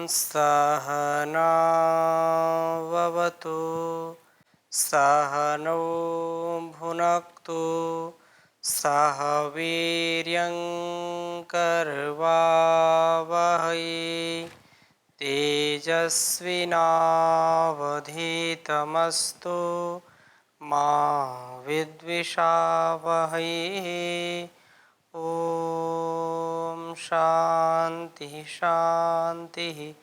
सहनाववतु सहनौ भुनक्तु सह वीर्यङ्करवावहै तेजस्विनावधीतमस्तु मा विद्विषावहै। ओम शांति शांति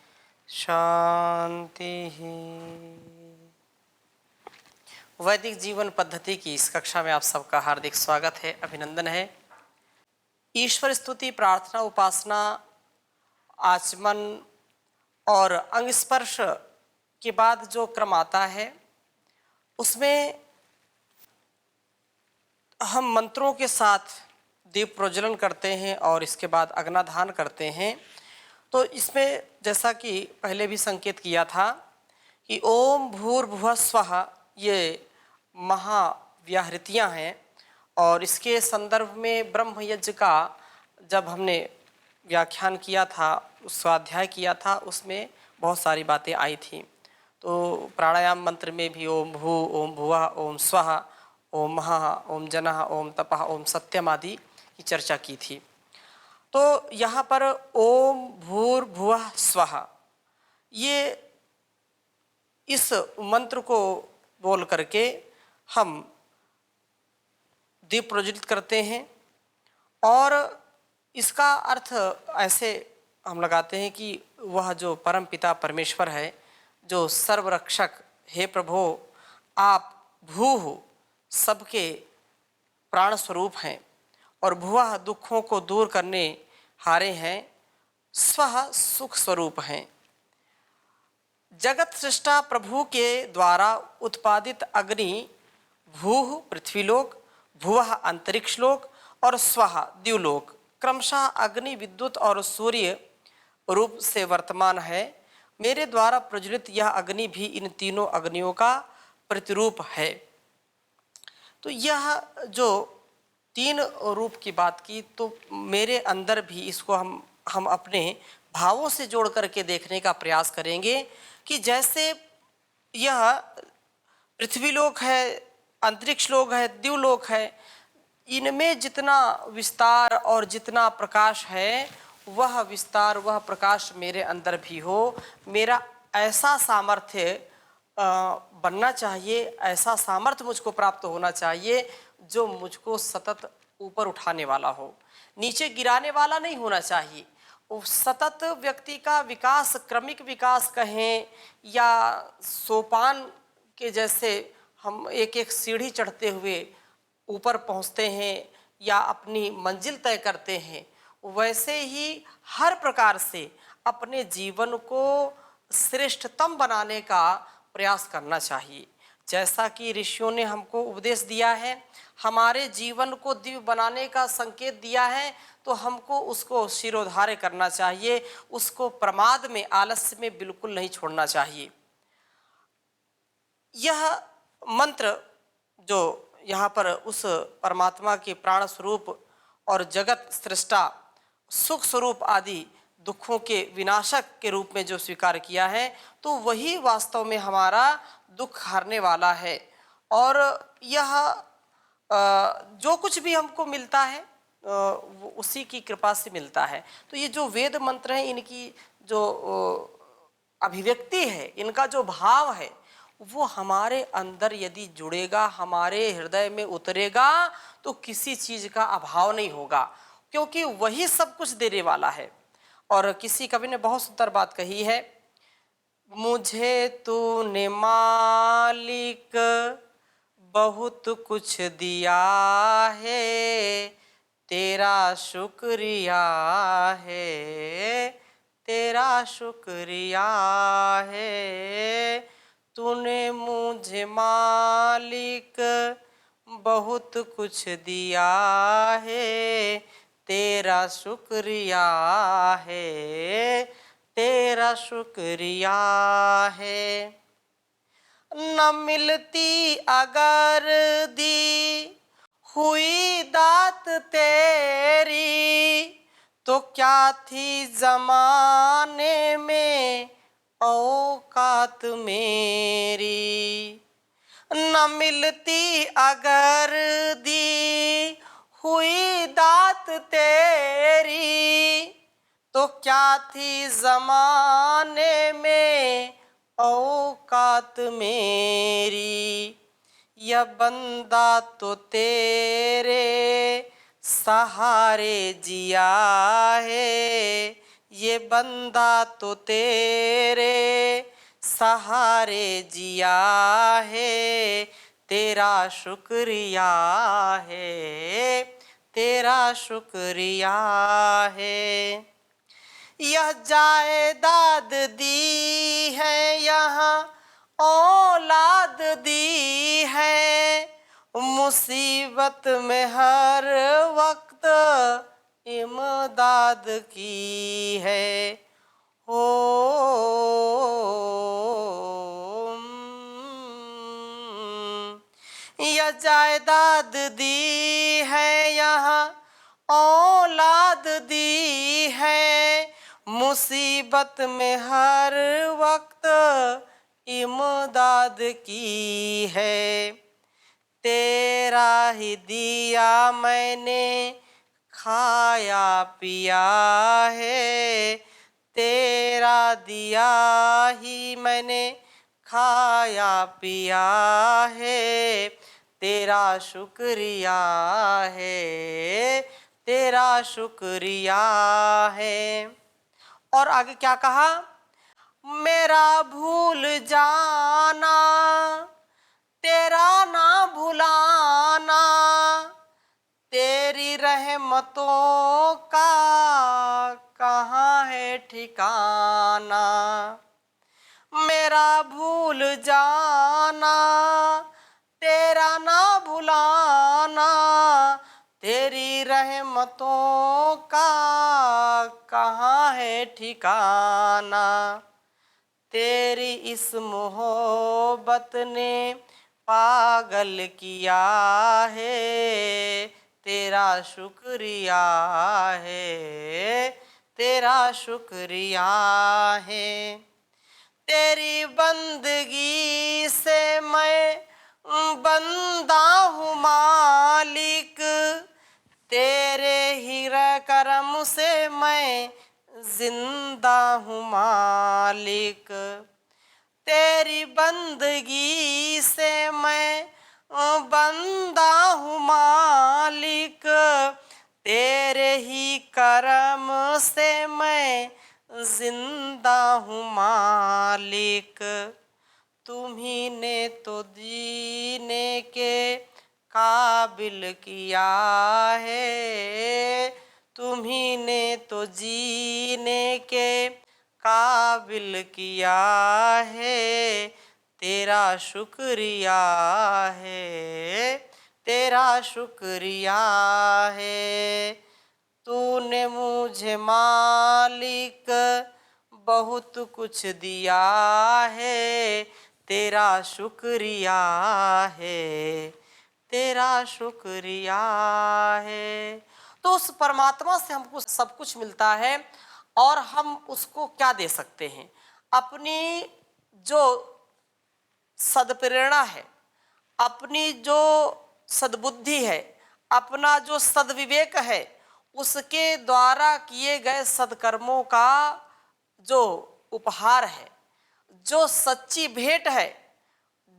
शांति। वैदिक जीवन पद्धति की इस कक्षा में आप सबका हार्दिक स्वागत है, अभिनंदन है। ईश्वर स्तुति, प्रार्थना, उपासना, आचमन और अंग स्पर्श के बाद जो क्रम आता है उसमें हम मंत्रों के साथ दीप प्रज्वलन करते हैं और इसके बाद अग्नाधान करते हैं। तो इसमें जैसा कि पहले भी संकेत किया था कि ओम भूर्भुवः स्वः ये महाव्याहृतियाँ हैं और इसके संदर्भ में ब्रह्म यज्ञ का जब हमने व्याख्यान किया था, स्वाध्याय किया था, उसमें बहुत सारी बातें आई थी। तो प्राणायाम मंत्र में भी ओम भू, ओम भुवः, ओम स्वः, ओम महः, ओम जनः, ओम तपः, ओम सत्यम आदि की चर्चा की थी। तो यहाँ पर ओम भूर्भुवः स्वः ये इस मंत्र को बोल करके हम दीप प्रज्वलित करते हैं और इसका अर्थ ऐसे हम लगाते हैं कि वह जो परम पिता परमेश्वर है, जो सर्वरक्षक, हे प्रभु आप भू सबके प्राण स्वरूप हैं और भुवः दुखों को दूर करने हारे हैं, स्वः सुख स्वरूप हैं। जगत सृष्टा प्रभु के द्वारा उत्पादित अग्नि भूः पृथ्वीलोक, भुवः अंतरिक्षलोक और स्वः द्युलोक क्रमशः अग्नि, विद्युत और सूर्य रूप से वर्तमान है। मेरे द्वारा प्रज्वलित यह अग्नि भी इन तीनों अग्नियों का प्रतिरूप है। तो यह जो तीन रूप की बात की, तो मेरे अंदर भी इसको हम अपने भावों से जोड़ करके देखने का प्रयास करेंगे कि जैसे यह पृथ्वीलोक है, अंतरिक्ष लोक है, द्युलोक है, इनमें जितना विस्तार और जितना प्रकाश है वह विस्तार, वह प्रकाश मेरे अंदर भी हो। मेरा ऐसा सामर्थ्य बनना चाहिए, ऐसा सामर्थ्य मुझको प्राप्त होना चाहिए जो मुझको सतत ऊपर उठाने वाला हो, नीचे गिराने वाला नहीं होना चाहिए। सतत व्यक्ति का विकास, क्रमिक विकास कहें या सोपान के जैसे हम एक एक सीढ़ी चढ़ते हुए ऊपर पहुंचते हैं या अपनी मंजिल तय करते हैं, वैसे ही हर प्रकार से अपने जीवन को श्रेष्ठतम बनाने का प्रयास करना चाहिए। जैसा कि ऋषियों ने हमको उपदेश दिया है, हमारे जीवन को दिव्य बनाने का संकेत दिया है, तो हमको उसको शिरोधार्य करना चाहिए, उसको प्रमाद में, आलस्य में बिल्कुल नहीं छोड़ना चाहिए। यह मंत्र जो यहाँ पर उस परमात्मा के प्राण स्वरूप और जगत सृष्टा, सुख स्वरूप आदि दुखों के विनाशक के रूप में जो स्वीकार किया है, तो वही वास्तव में हमारा दुख हारने वाला है। और यह जो कुछ भी हमको मिलता है वो उसी की कृपा से मिलता है। तो ये जो वेद मंत्र हैं, इनकी जो अभिव्यक्ति है, इनका जो भाव है, वो हमारे अंदर यदि जुड़ेगा, हमारे हृदय में उतरेगा, तो किसी चीज़ का अभाव नहीं होगा, क्योंकि वही सब कुछ देने वाला है। और किसी कवि ने बहुत सुंदर बात कही है, मुझे तूने मालिक बहुत कुछ दिया है, तेरा शुक्रिया है, तेरा शुक्रिया है। तूने मुझे मालिक बहुत कुछ दिया है, तेरा शुक्रिया है, तेरा शुक्रिया है। न मिलती अगर दी हुई दात तेरी, तो क्या थी जमाने में औकात मेरी, न मिलती अगर दी हुई दात तेरी। तो क्या थी जमाने में औकात मेरी, यह बंदा तो तेरे सहारे जिया है, ये बंदा तो तेरे सहारे जिया है, तेरा शुक्रिया है, तेरा शुक्रिया है। यह जायदाद दी है यहाँ औलाद दी है, मुसीबत में हर वक्त इमदाद की है। हो यह जायदाद दी है यहाँ औलाद दी है, मुसीबत में हर वक्त इमदाद की है। तेरा ही दिया मैंने खाया पिया है, तेरा दिया ही मैंने खाया पिया है, तेरा शुक्रिया है, तेरा शुक्रिया है। और आगे क्या कहा, मेरा भूल जाना तेरा ना भुलाना, तेरी रहमतों का कहाँ है ठिकाना। मेरा भूल जाना तेरा ना भुलाना, तेरी रहमतों का कहाँ है ठिकाना। तेरी इस मोहब्बत ने पागल किया है, तेरा शुक्रिया है, तेरा शुक्रिया है। तेरी बंदगी से मैं बंदा हूँ मालिक, तेरे ही करम से मैं जिंदा हूँ मालिक। तेरी बंदगी से मैं बंदा हूँ मालिक, तेरे ही करम से मैं जिंदा हूँ मालिक। तुम्ही ने तो जीने के काबिल किया है, तुम्ही ने तो जीने के काबिल किया है, तेरा शुक्रिया है, तेरा शुक्रिया है। तूने मुझे मालिक बहुत कुछ दिया है, तेरा शुक्रिया है, तेरा शुक्रिया है। तो उस परमात्मा से हमको सब कुछ मिलता है और हम उसको क्या दे सकते हैं, अपनी जो सदप्रेरणा है, अपनी जो सद्बुद्धि है, अपना जो सद्विवेक है, उसके द्वारा किए गए सत्कर्मों का जो उपहार है, जो सच्ची भेंट है,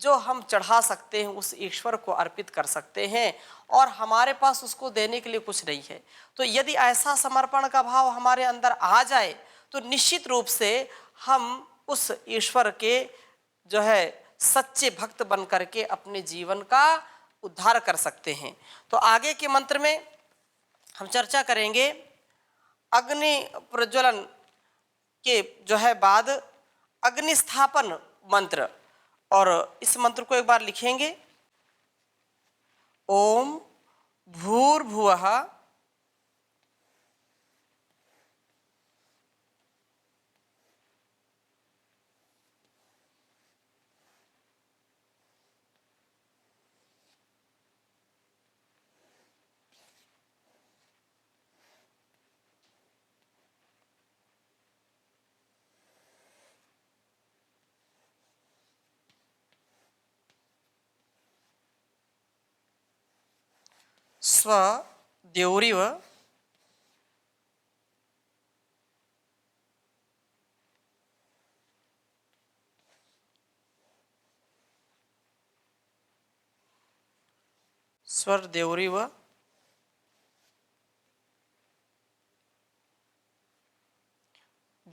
जो हम चढ़ा सकते हैं, उस ईश्वर को अर्पित कर सकते हैं और हमारे पास उसको देने के लिए कुछ नहीं है। तो यदि ऐसा समर्पण का भाव हमारे अंदर आ जाए तो निश्चित रूप से हम उस ईश्वर के जो है सच्चे भक्त बन करके अपने जीवन का उद्धार कर सकते हैं। तो आगे के मंत्र में हम चर्चा करेंगे अग्नि प्रज्वलन के जो है बाद अग्नि स्थापन मंत्र, और इस मंत्र को एक बार लिखेंगे। ओम भूर्भुवः स्वद्यौरिव स्वरदेवरिव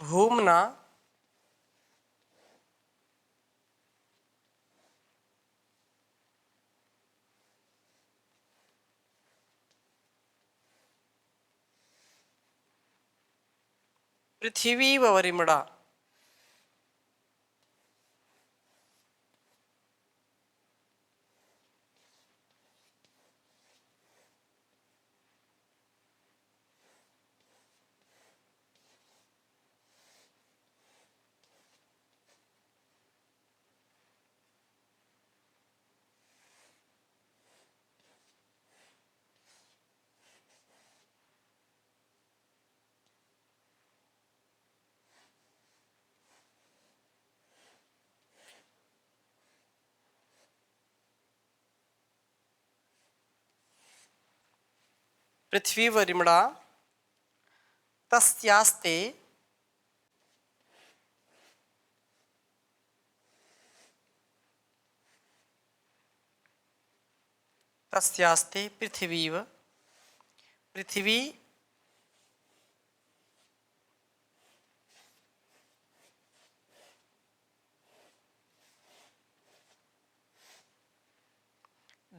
भूमना पृथिवीव वरिमड़ा। पृथ्वी वरिमड़ा तस्यास्ते तस्यास्ते पृथ्वीव पृथ्वी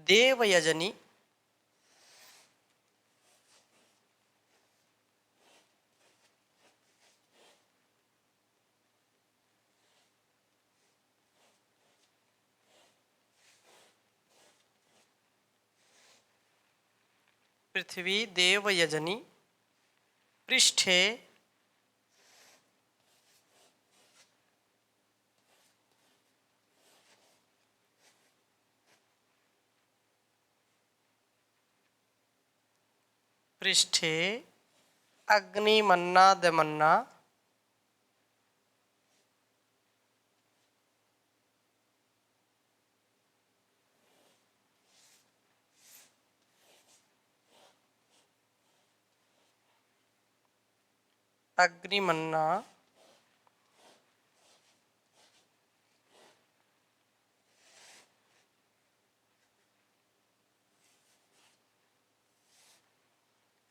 देवयजनी पृथ्वी देवयजनी पृष्ठे पृष्ठे अग्निमन्ना दमन्ना अग्निमन्ना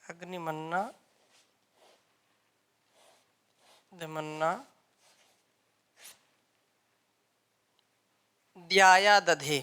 अग्निमन्ना दमन्ना द्याया दधे।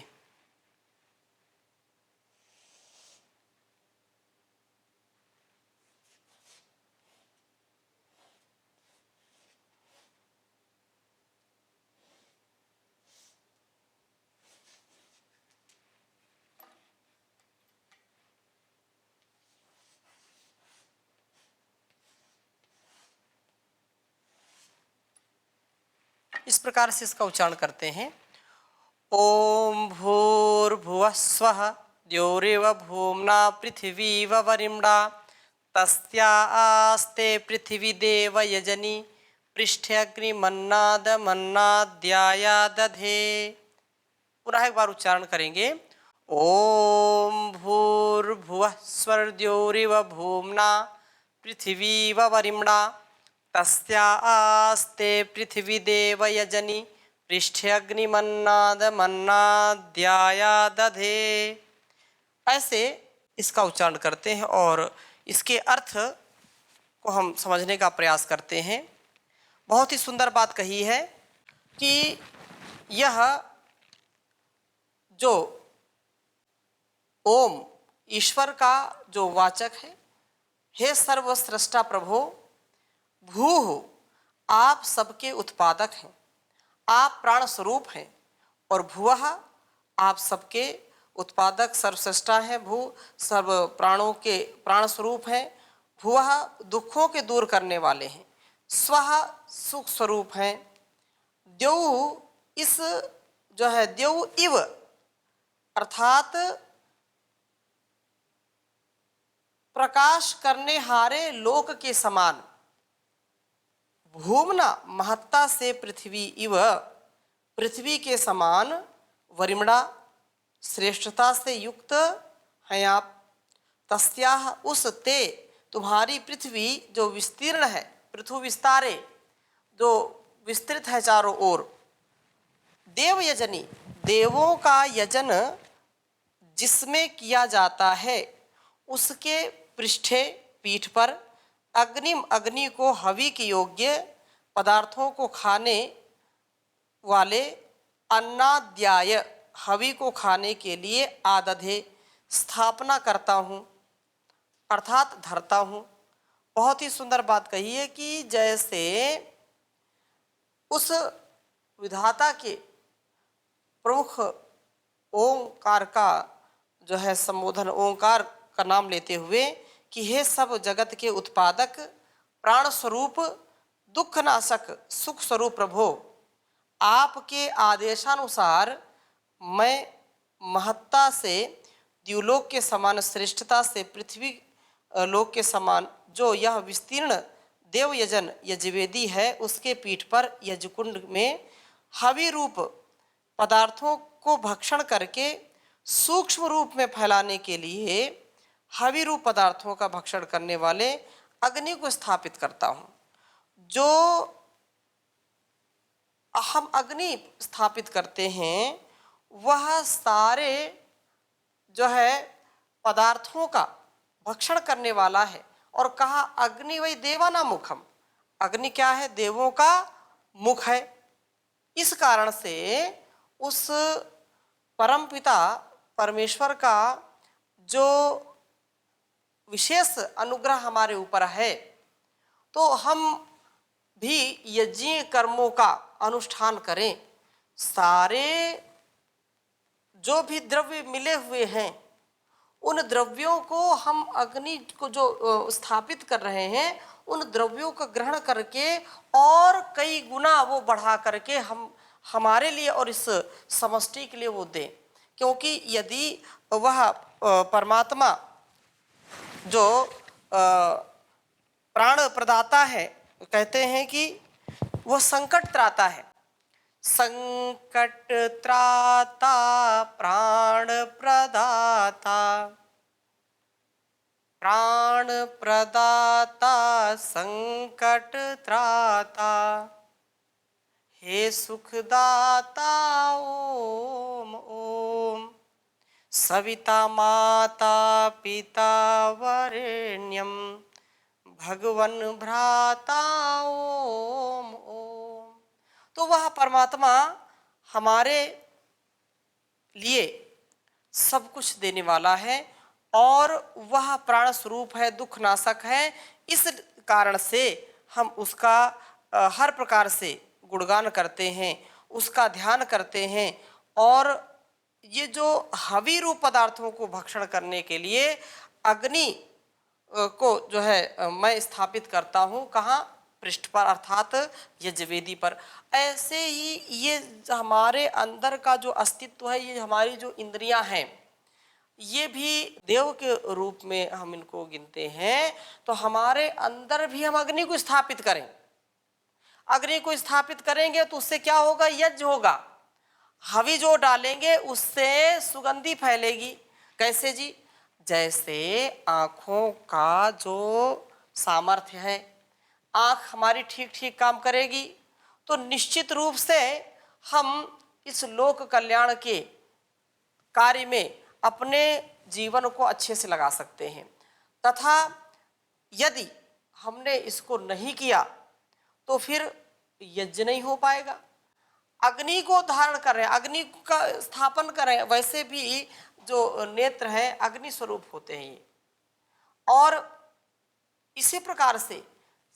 इस प्रकार से इसका उच्चारण करते हैं। ओम भूर्भुवः स्वः द्यौरिव भूम्ना पृथिवीव वरिमड़ा तस्यास्ते पृथ्वी देव यजनी पृष्ठे अग्निमन्नादमन्नाद्याया दधे। पुनः एक बार उच्चारण करेंगे। ओम भूर्भुवः स्वः द्यौरिव भूम्ना पृथिवीव वरिमड़ा तस्यास्ते पृथ्वी देव यजनी पृष्ठे अग्निमन्नादमन्नाद्याया दधे। ऐसे इसका उच्चारण करते हैं और इसके अर्थ को हम समझने का प्रयास करते हैं। बहुत ही सुंदर बात कही है कि यह जो ओम ईश्वर का जो वाचक है, हे सर्वस्रष्टा प्रभो, भूः आप सबके उत्पादक हैं, आप प्राण स्वरूप हैं, और भुवः आप सबके उत्पादक सर्वश्रेष्ठा हैं, भू सर्व प्राणों के प्राण स्वरूप हैं, भुवः दुखों के दूर करने वाले हैं, स्वः सुख स्वरूप हैं, द्यौः इस जो है द्यौः इव अर्थात प्रकाश करने हारे लोक के समान, भूमना महत्ता से पृथ्वी इव पृथ्वी के समान, वरिमड़ा श्रेष्ठता से युक्त हैं आप, तस्याह उस ते, तुम्हारी पृथ्वी जो विस्तीर्ण है, पृथु विस्तारे, जो विस्तृत है चारों ओर, देव यजनी, देवों का यजन जिसमें किया जाता है, उसके पृष्ठे, पीठ पर, अग्निम, अग्नि को, हवि के योग्य पदार्थों को खाने वाले, अन्नाद्याय, हवि को खाने के लिए, आदधे, स्थापना करता हूँ, अर्थात धरता हूँ। बहुत ही सुंदर बात कही है कि जैसे उस विधाता के प्रमुख ओंकार का जो है संबोधन, ओंकार का नाम लेते हुए कि हे सब जगत के उत्पादक, प्राण स्वरूप, दुख नाशक, सुख स्वरूप प्रभो, आपके आदेशानुसार मैं महत्ता से द्युलोक के समान, श्रेष्ठता से पृथ्वी लोक के समान जो यह विस्तीर्ण देव यजन यजवेदी है, उसके पीठ पर यजकुंड में हवि रूप पदार्थों को भक्षण करके सूक्ष्म रूप में फैलाने के लिए हवि रूप पदार्थों का भक्षण करने वाले अग्नि को स्थापित करता हूँ। जो हम अग्नि स्थापित करते हैं वह सारे जो है पदार्थों का भक्षण करने वाला है। और कहा अग्नि वही देवाना मुखम, अग्नि क्या है? देवों का मुख है। इस कारण से उस परमपिता परमेश्वर का जो विशेष अनुग्रह हमारे ऊपर है, तो हम भी यज्ञ कर्मों का अनुष्ठान करें। सारे जो भी द्रव्य मिले हुए हैं उन द्रव्यों को हम अग्नि को जो स्थापित कर रहे हैं, उन द्रव्यों का ग्रहण करके और कई गुना वो बढ़ा करके हम हमारे लिए और इस समष्टि के लिए वो दें। क्योंकि यदि वह परमात्मा जो प्राण प्रदाता है, कहते हैं कि वह संकट त्राता है। संकट त्राता प्राण प्रदाता, प्राण प्रदाता संकट त्राता, हे सुखदाता ओम ओम, सविता माता पिता वरेण्यम, भगवन भ्राता ओम ओम। तो वह परमात्मा हमारे लिए सब कुछ देने वाला है और वह प्राण स्वरूप है, दुख नाशक है। इस कारण से हम उसका हर प्रकार से गुणगान करते हैं, उसका ध्यान करते हैं। और ये जो हवि रूप पदार्थों को भक्षण करने के लिए अग्नि को जो है मैं स्थापित करता हूँ, कहाँ? पृष्ठ पर, अर्थात यज्ञवेदी पर। ऐसे ही ये हमारे अंदर का जो अस्तित्व है, ये हमारी जो इंद्रियां हैं, ये भी देव के रूप में हम इनको गिनते हैं। तो हमारे अंदर भी हम अग्नि को स्थापित करें। अग्नि को स्थापित करेंगे तो उससे क्या होगा? यज्ञ होगा। हवि जो डालेंगे उससे सुगंधी फैलेगी। कैसे जी? जैसे आँखों का जो सामर्थ्य है, आँख हमारी ठीक ठीक काम करेगी तो निश्चित रूप से हम इस लोक कल्याण के कार्य में अपने जीवन को अच्छे से लगा सकते हैं। तथा यदि हमने इसको नहीं किया तो फिर यज्ञ नहीं हो पाएगा। अग्नि को धारण कर रहे हैं, अग्नि का स्थापन कर रहे हैं, वैसे भी जो नेत्र है अग्नि स्वरूप होते हैं ये। और इसी प्रकार से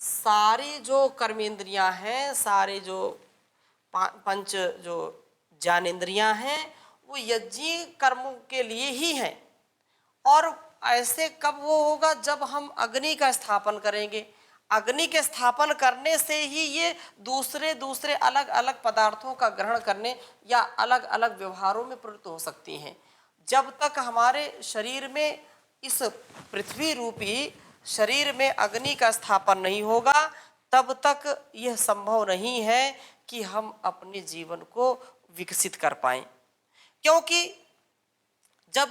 सारी जो कर्मेंद्रियां हैं, सारे जो पंच जो ज्ञानेंद्रियां हैं, वो यज्ञ कर्मों के लिए ही हैं। और ऐसे कब वो होगा? जब हम अग्नि का स्थापन करेंगे। अग्नि के स्थापन करने से ही ये दूसरे दूसरे अलग अलग पदार्थों का ग्रहण करने या अलग अलग व्यवहारों में प्रवृत्त हो सकती हैं। जब तक हमारे शरीर में, इस पृथ्वी रूपी शरीर में अग्नि का स्थापन नहीं होगा, तब तक यह संभव नहीं है कि हम अपने जीवन को विकसित कर पाएं। क्योंकि जब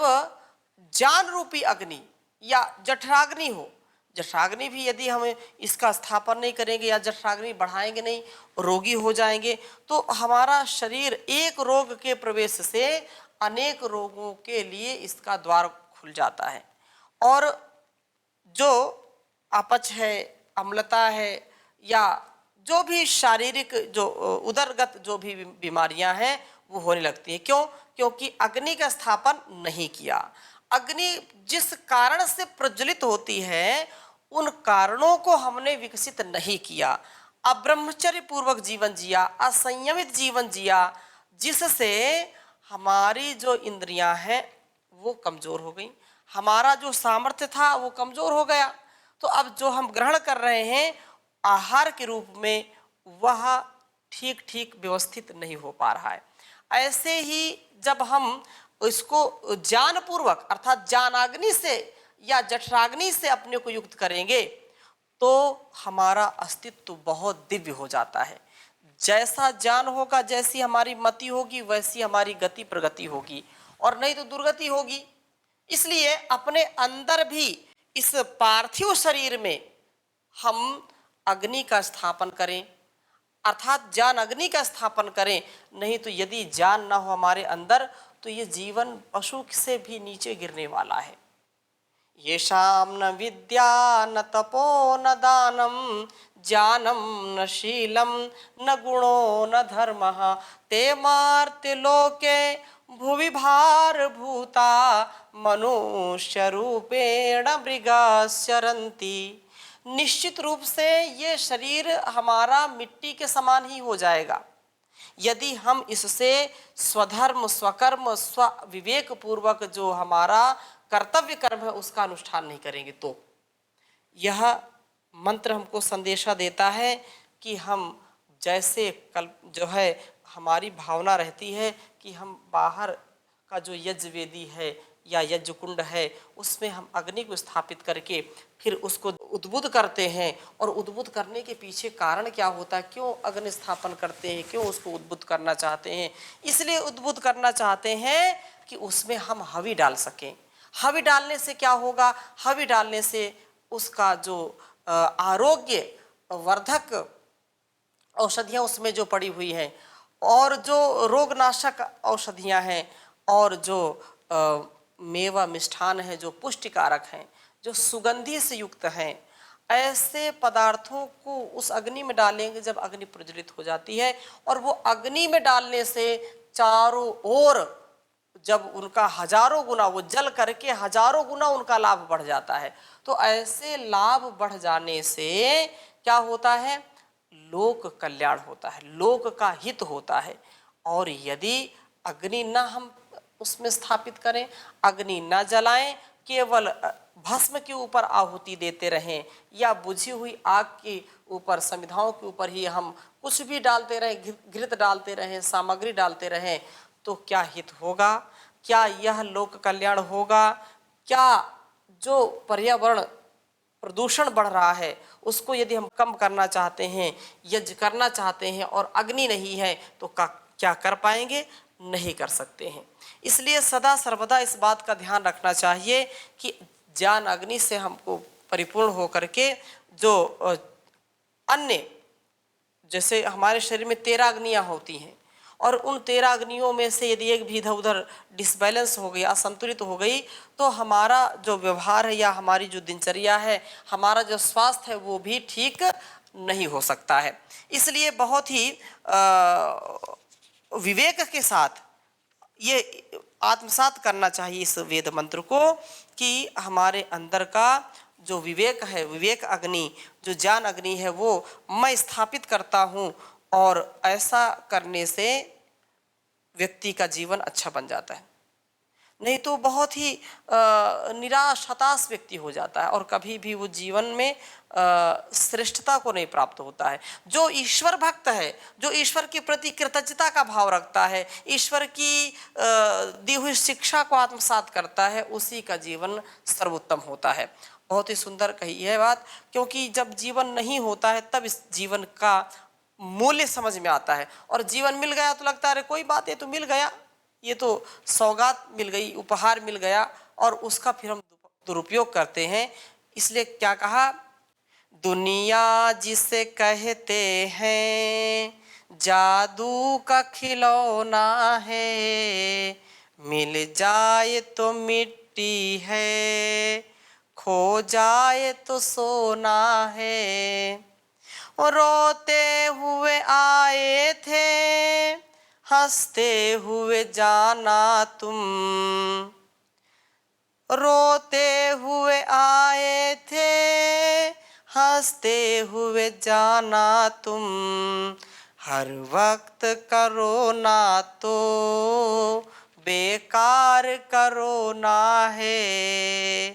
ज्ञान रूपी अग्नि या जठराग्नि हो, जठराग्नि भी यदि हम इसका स्थापन नहीं करेंगे या जठराग्नि बढ़ाएंगे नहीं, रोगी हो जाएंगे, तो हमारा शरीर एक रोग के प्रवेश से अनेक रोगों के लिए इसका द्वार खुल जाता है। और जो अपच है, अम्लता है, या जो भी शारीरिक जो उदरगत जो भी बीमारियां हैं वो होने लगती हैं। क्यों? क्योंकि अग्नि का स्थापन नहीं किया। अग्नि जिस कारण से प्रज्वलित होती है उन कारणों को हमने विकसित नहीं किया, अब्रह्मचर्य पूर्वक जीवन जिया, असंयमित जीवन जिया, जिससे हमारी जो इंद्रियां हैं वो कमजोर हो गई, हमारा जो सामर्थ्य था वो कमजोर हो गया। तो अब जो हम ग्रहण कर रहे हैं आहार के रूप में वह ठीक ठीक व्यवस्थित नहीं हो पा रहा है। ऐसे ही जब हम इसको ज्ञानपूर्वक अर्थात ज्ञानाग्नि से या जठराग्नि से अपने को युक्त करेंगे तो हमारा अस्तित्व बहुत दिव्य हो जाता है। जैसा ज्ञान होगा, जैसी हमारी मति होगी, वैसी हमारी गति प्रगति होगी, और नहीं तो दुर्गति होगी। इसलिए अपने अंदर भी इस पार्थिव शरीर में हम अग्नि का स्थापन करें, अर्थात ज्ञान अग्नि का स्थापन करें। नहीं तो यदि ज्ञान ना हो हमारे अंदर तो ये जीवन पशु से भी नीचे गिरने वाला है। येषां न विद्या न तपो न दानम ज्ञानम न शीलम न गुणो न धर्मः ते मर्त्य लोके भुवि भार भूता मनुष्य रूपेण मृगाश्चरन्ति। निश्चित रूप से ये शरीर हमारा मिट्टी के समान ही हो जाएगा यदि हम इससे स्वधर्म, स्वकर्म, स्व विवेक पूर्वक जो हमारा कर्तव्य कर्म है उसका अनुष्ठान नहीं करेंगे। तो यह मंत्र हमको संदेशा देता है कि हम जैसे कल जो है हमारी भावना रहती है कि हम बाहर का जो यज्ञ वेदी है या यज्ञ कुंड है उसमें हम अग्नि को स्थापित करके फिर उसको उद्बुद्ध करते हैं। और उद्बुद्ध करने के पीछे कारण क्या होता है, क्यों अग्नि स्थापन करते हैं, क्यों उसको उद्बुद्ध करना चाहते हैं? इसलिए उद्बुद्ध करना चाहते हैं कि उसमें हम हवि डाल सकें। हवि डालने से क्या होगा? हवि डालने से उसका जो आरोग्य वर्धक औषधियाँ उसमें जो पड़ी हुई हैं और जो रोगनाशक औषधियाँ हैं और जो मेवा मिष्ठान है जो पुष्टिकारक हैं, जो सुगंधि से युक्त हैं, ऐसे पदार्थों को उस अग्नि में डालेंगे जब अग्नि प्रज्वलित हो जाती है। और वो अग्नि में डालने से चारों ओर जब उनका हजारों गुना वो जल करके हजारों गुना उनका लाभ बढ़ जाता है। तो ऐसे लाभ बढ़ जाने से क्या होता है? लोक कल्याण होता है, लोक का हित होता है। और यदि अग्नि न हम उसमें स्थापित करें, अग्नि न जलाएं, केवल भस्म के ऊपर आहुति देते रहें या बुझी हुई आग के ऊपर, समिधाओं के ऊपर ही हम कुछ भी डालते रहें, घृत डालते रहें, सामग्री डालते रहें, तो क्या हित होगा? क्या यह लोक कल्याण होगा? क्या जो पर्यावरण प्रदूषण बढ़ रहा है उसको यदि हम कम करना चाहते हैं, यज्ञ करना चाहते हैं और अग्नि नहीं है तो क्या कर पाएंगे? नहीं कर सकते हैं। इसलिए सदा सर्वदा इस बात का ध्यान रखना चाहिए कि ज्ञान अग्नि से हमको परिपूर्ण हो करके जो अन्य, जैसे हमारे शरीर में 13 अग्नियाँ होती हैं और उन 13 अग्नियों में से यदि एक भी इधर उधर डिसबैलेंस हो गई, असंतुलित हो गई, तो हमारा जो व्यवहार है या हमारी जो दिनचर्या है, हमारा जो स्वास्थ्य है वो भी ठीक नहीं हो सकता है। इसलिए बहुत ही विवेक के साथ ये आत्मसात करना चाहिए इस वेद मंत्र को कि हमारे अंदर का जो विवेक है, विवेक अग्नि, जो ज्ञान अग्नि है, वो मैं स्थापित करता हूँ। और ऐसा करने से व्यक्ति का जीवन अच्छा बन जाता है। नहीं तो बहुत ही निराश, हताश व्यक्ति हो जाता है और कभी भी वो जीवन में श्रेष्ठता को नहीं प्राप्त होता है। जो ईश्वर भक्त है, जो ईश्वर के प्रति कृतज्ञता का भाव रखता है, ईश्वर की दी हुई शिक्षा को आत्मसात करता है, उसी का जीवन सर्वोत्तम होता है। बहुत ही सुंदर कही है बात, क्योंकि जब जीवन नहीं होता है तब इस जीवन का मूल्य समझ में आता है। और जीवन मिल गया तो लगता है कोई बात, ये तो मिल गया, ये तो सौगात मिल गई, उपहार मिल गया, और उसका फिर हम दुरुपयोग करते हैं। इसलिए क्या कहा, दुनिया जिसे कहते हैं जादू का खिलौना है, मिल जाए तो मिट्टी है, खो जाए तो सोना है। और रोते हुए आए थे, हंसते हुए जाना तुम, रोते हुए आए थे, हंसते हुए जाना तुम, हर वक्त करो ना तो बेकार करो ना है।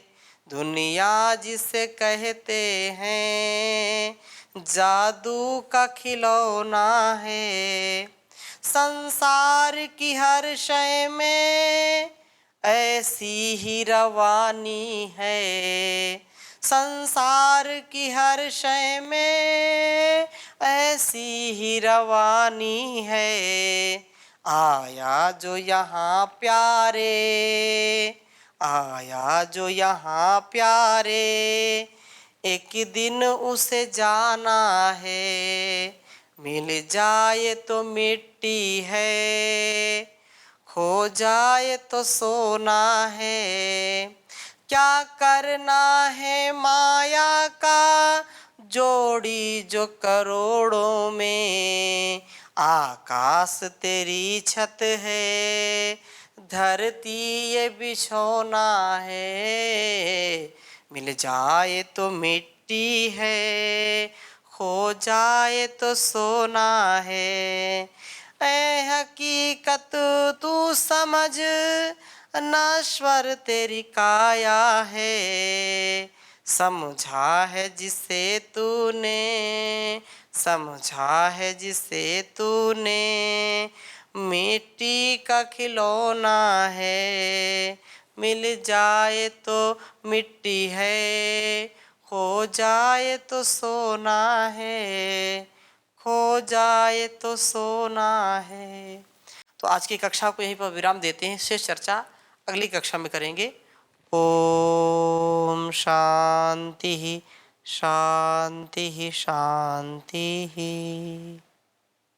दुनिया जिसे कहते हैं जादू का खिलौना है, संसार की हर शय में ऐसी ही रवानी है, संसार की हर शय में ऐसी ही रवानी है। आया जो यहाँ प्यारे, आया जो यहाँ प्यारे, एक दिन उसे जाना है, मिल जाए तो मिट्टी है, खो जाए तो सोना है। क्या करना है माया का जोड़ी जो करोड़ों में, आकाश तेरी छत है, धरती ये बिछौना है, मिल जाए तो मिट्टी है, खो जाए तो सोना है। ऐ हकीकत तू समझ, नश्वर तेरी काया है, समझा है जिसे तूने, समझा है जिसे तूने, मिट्टी का खिलौना है, मिल जाए तो मिट्टी है, खो जाए तो सोना है, खो जाए तो सोना है। तो आज की कक्षा को यहीं पर विराम देते हैं, शेष चर्चा अगली कक्षा में करेंगे। ओम शांति शांति शांति।